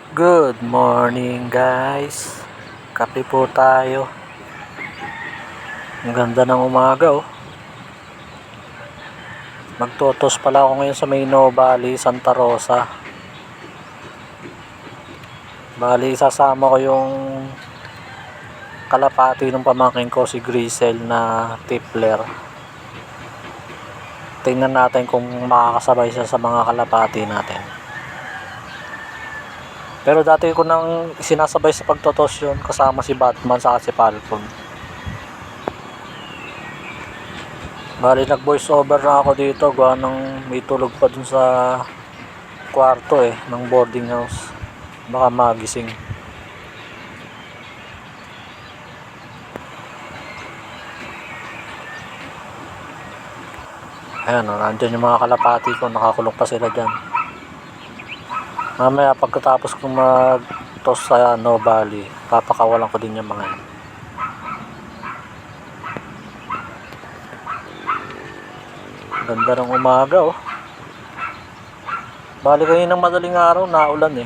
Good morning guys. Kape po tayo. Ang ganda ng umaga oh. Magtotos pala ako ngayon sa may Nuvali, Santa Rosa. Bali sasama ko yung kalapati ng pamangkin ko, si Grisel na Tipler. Tingnan natin kung makakasabay siya sa mga kalapati natin. Pero dati ko nang sinasabay sa pagtotos yun, kasama si Batman sa si Falcon. Bali nag voice over na ako dito, gawa ng may tulog pa dun sa kwarto ng boarding house. Baka magising. Ayan o, nandyan yung mga kalapati ko, nakakulong pa sila dyan. Mamaya pagkatapos kong mag-toss sa Nuvali, papakawalan ko din yung mga yan. Ganda ng umaga oh. Bali kaninang madaling araw, naulan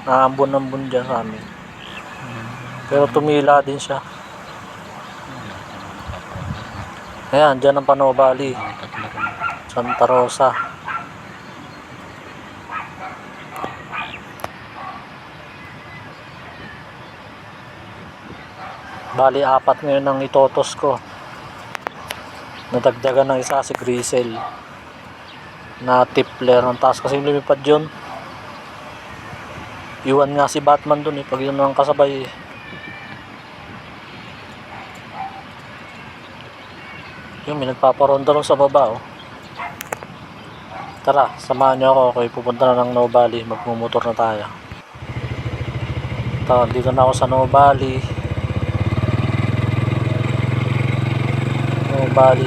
naambon-ambon dyan sa amin. Pero tumila din siya. Ayan, dyan ang Panobali, Santa Rosa. Bali apat ngayon ang itotos ko. Nadagdagan ng isa si Grisel na Tipler. Ang taas kasi lumipad yun. Iwan nga si Batman dun pag yun ang kasabay Yung may nagpaparonda rin sa baba oh. Tara, samahan nyo ako. Okay, pupunta na ng Nuvali. Magmumotor na tayo. Ito, dito na ako sa Nuvali,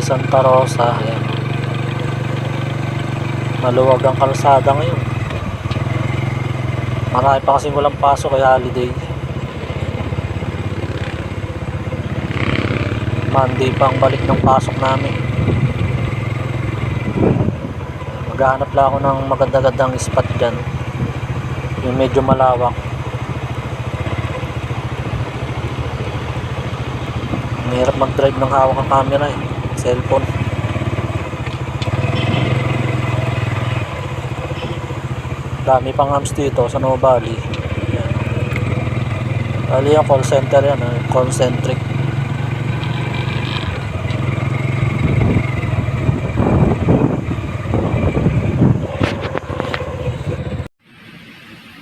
Santa Rosa. Ayan. Maluwag ang kalsada ngayon. Marami pa kasing walang pasok kaya holiday. Monday pa ang balik ng pasok namin. Maghahanap lang ako ng maganda-gandang spot dyan, yung medyo malawak. Mahirap mag-drive ng hawak ang camera cellphone. Dami pang hams dito sa Nuvali. Bali yung call center yan, concentric.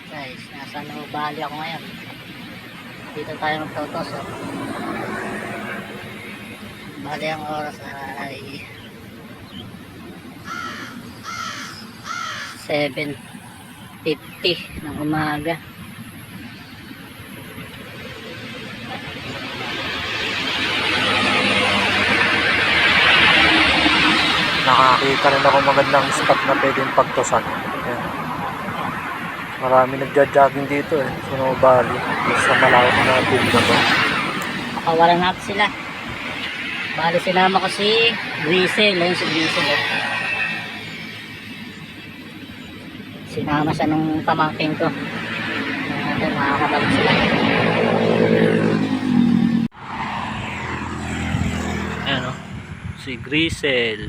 Guys, nasa Nuvali ako ngayon. Dito tayo magtotos Bali ang oras ay 7:50 ng umaga. Nakakita rin ako magandang spot na pwedeng pagtosan. Ayan. Marami nagja-jogging dito sa Nuvali, sa malawak na tubig na to. Pakawalan natin sila. Bali sinama ko si Grisel. Ayun si Grisel Sinama siya nung pamangkin ko. Natin makakabalik sila. Ayan si Grisel.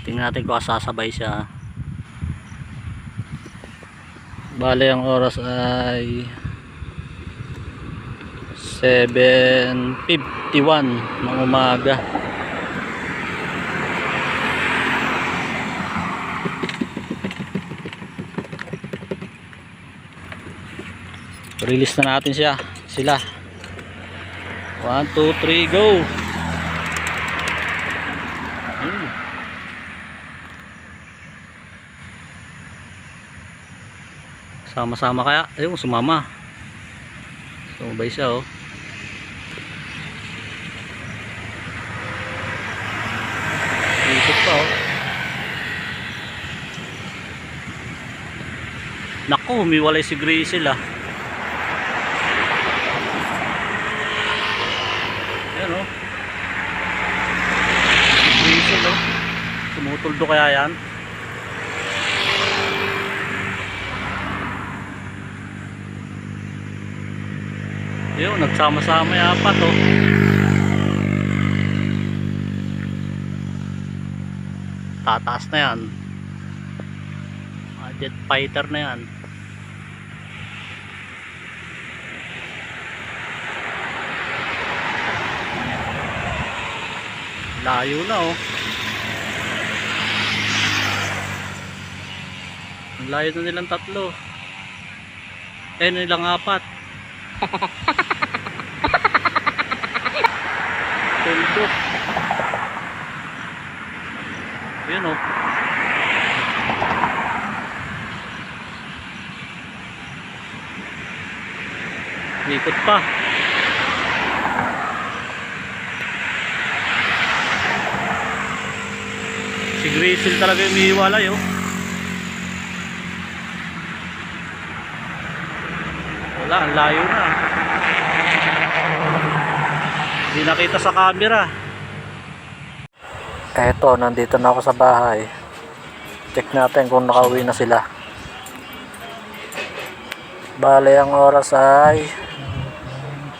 Tingnan natin kung sasabay siya. Bale ang oras ay 7:51 ng umaga. Release na natin sila. 1, 2, 3, go. Sama-sama kaya? Ayun, sumama. Sumabay siya Ikot pa Naku, humiwalay si Grisel Ayan Grisel Tumutuldo kaya yan? Yun, nagsama-sama yung apat oh. Tataas na yan. Jet fighter na yan. Layo na oh. Ang layo na nilang tatlo. Nilang apat. Tuldok. Yun oh. Ikot pa. Si Grizzle talaga yung umiiwalay oh. Wala, ang layo na. Hindi nakita sa camera. Eto, nandito na ako sa bahay. Check natin kung nakauwi na sila. Bale, ang oras ay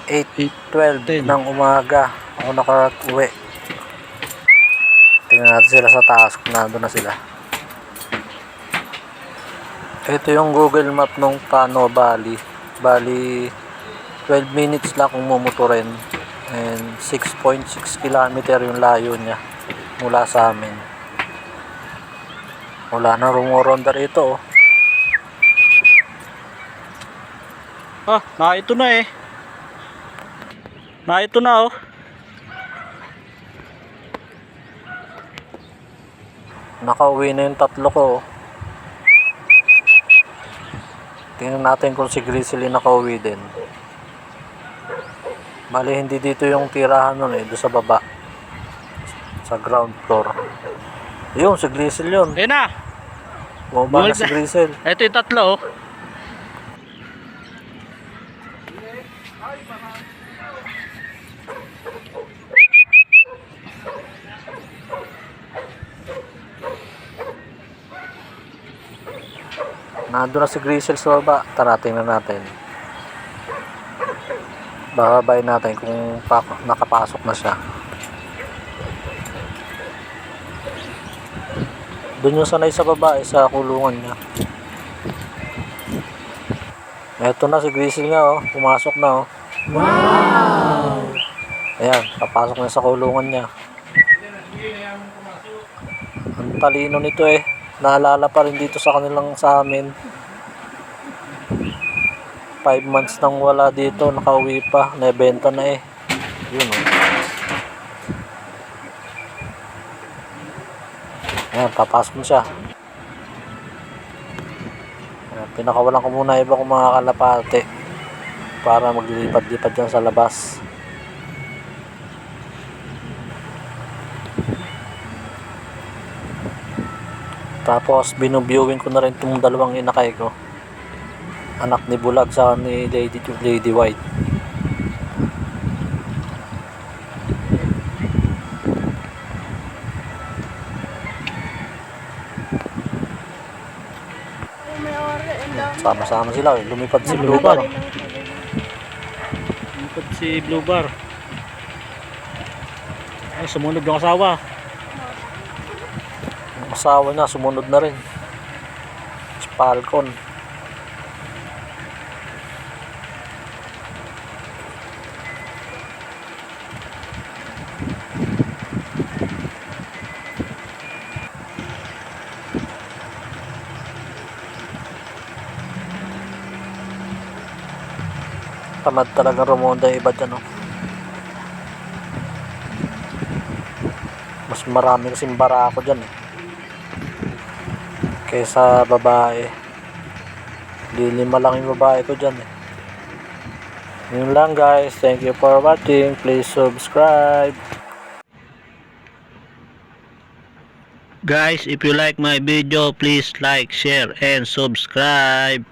8:12 ng umaga. Ako nakauwi. Tingnan natin sila sa taas kung nandun na sila. Ito yung Google Map ng Cano Valley. Bali 12 minutes lang kung mumotorin. And 6.6 kilometer yung layo niya mula sa amin. Wala na rumoronda rito oh. Ito na eh. Ito na oh. Nakauwi na yung tatlo ko oh. Tingnan natin kung si Grizzly nakauwi din. Bali hindi dito yung tirahan nun eh, doon sa baba. Sa ground floor. Yun, si Grizzly yun. Ayun na. Bumaba na si Grizzly. Ito yung tatlo oh. Nandun na si Grizzly sa baba. Tara, tingnan natin. Bababayin natin kung nakapasok na siya. Doon yung sanay sa baba, sa kulungan niya. Eto na si Grizzly nga oh. Pumasok na oh. Wow! Ayan, papasok na sa kulungan niya. Ang talino nito eh. Naalala pa rin dito sa kanilang sa amin. 5 months nang wala dito, nakauwi pa, nabenta na eh. Yun oh. Ayan, papasok mo siya. Ayan, pinakawalan ko muna iba kong mga kalapate para maglilipad-lipad dyan sa labas. Tapos binubiewing ko na rin itong dalawang inakay ko. Anak ni Bulag sa ni Lady White. Sama-sama sila, lumipad si Blue Bar. Lumipad si Blue Bar. Sumunod yung asawa. Yung asawa niya sumunod na rin. Si Falcon. Tamad talaga rumonda yung iba dyan oh. Mas marami kasing barako dyan eh kaysa babae. Lima lang yung babae ko dyan eh. Yun lang guys, thank you for watching. Please subscribe. Guys, if you like my video, please like, share, and subscribe.